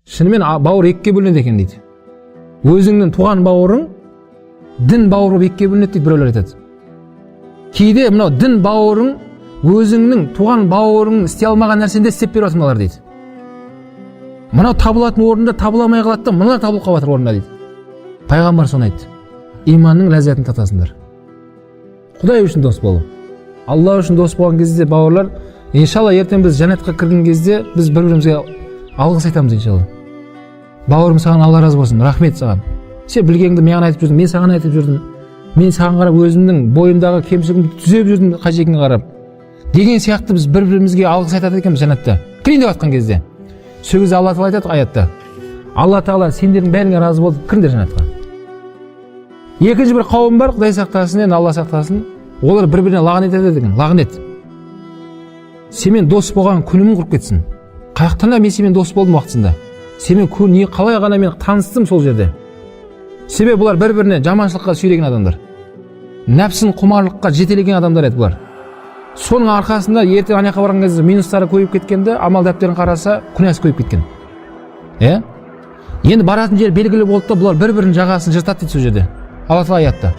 Шынымен бауыр екіге бөлінеді екен дейді. Өзіңнің туған бауырың дін бауыр болып екіге бөлінеді дейді біреулер айтады. Кейде мынау дін бауырың өзіңнің туған бауырың істей алмаған нәрсені істеп беріп жатыр мыналар дейді. Мынау табылатын орында табыламай қалады да мыналар табылып қалып жатыр орында дейді. Пайғамбар соны айтты. Иманның ләззатын татасыңдар. Құдай үшін дос болу. Алла үшін дос болған кезде бауырлар, иншалла ертең біз жәннатқа кірген кезде біз бір-бірімізге алғыс айтамыз иншалла. Бауырым, саған Алла разы болсын, рахмет саған. Сен білгеніңді маған айтып жүрдің, мен саған айтып жүрдім. Мен саған қарап өзімнің бойымдағы кемшілігімді түзеп жүрдім қажетіңе қарап. Деген сияқты біз бір-бірімізге алғыс айтады екенбіз жәннатта. Кірейін деп жатқан кезде. Сол кезде Алла тағала айтады аятта. Алла тағала сендердің бәріңе разы болды, кіріңдер жәннатқа. Екінші бір қауым бар, Құдай сақтасын, енді Алла сақтасын. Олар бір-біріне лағнет етеді екен, лағнет. Сенімен дос болған күнімін құрып кетсін. Қаяқтан да мен сенімен дос болдым уақытысында. Сенімен қалай ғана мен таныстым сол жерде. Себебі бұлар бір-біріне жаманшылыққа сүйреген адамдар. Нәпсін құмарлыққа жетелеген адамдар еді бұлар. Соның арқасында ертең ана жаққа барған кезде минустары көбейіп кеткенде, амал дәптерін қараса, күнәсі көбейіп кеткен. Енді баратын жер белгілі болды да бұлар бір-бірінің жағасын жыртады дейді сол жерде. Алла тағала аятта.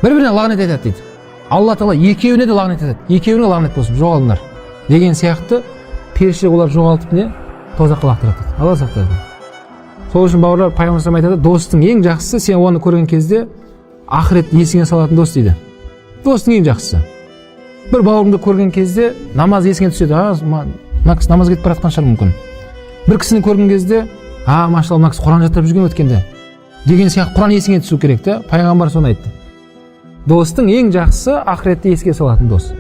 Бір-біріне лағнет айтады дейді. Алла тағала екеуіне де лағнет айтады. Екеуіне лағнет болсын, жоғалыңдар. Деген сияқты періште олар жоғалтып не? Тозаққа лақтырады. Алла сақтасын. Сол үшін бауырлар, пайғамбар айтады, достың ең жақсысы сен оны көрген кезде ақырет есіңе салатын дос дейді. Достың ең жақсысы. Бір бауырыңды көрген кезде намаз есіңе түседі. Мына кісі намаз кетіп бара жатқан шығар мүмкін. Бір кісіні көрген кезде, машалла, мына кісі Құран жаттап жүрген өткенде. Деген сияқты Құран есіңе түсу керек те. Пайғамбар соны айтты. Достың ең жақсысы ақыретті еске салатын дос.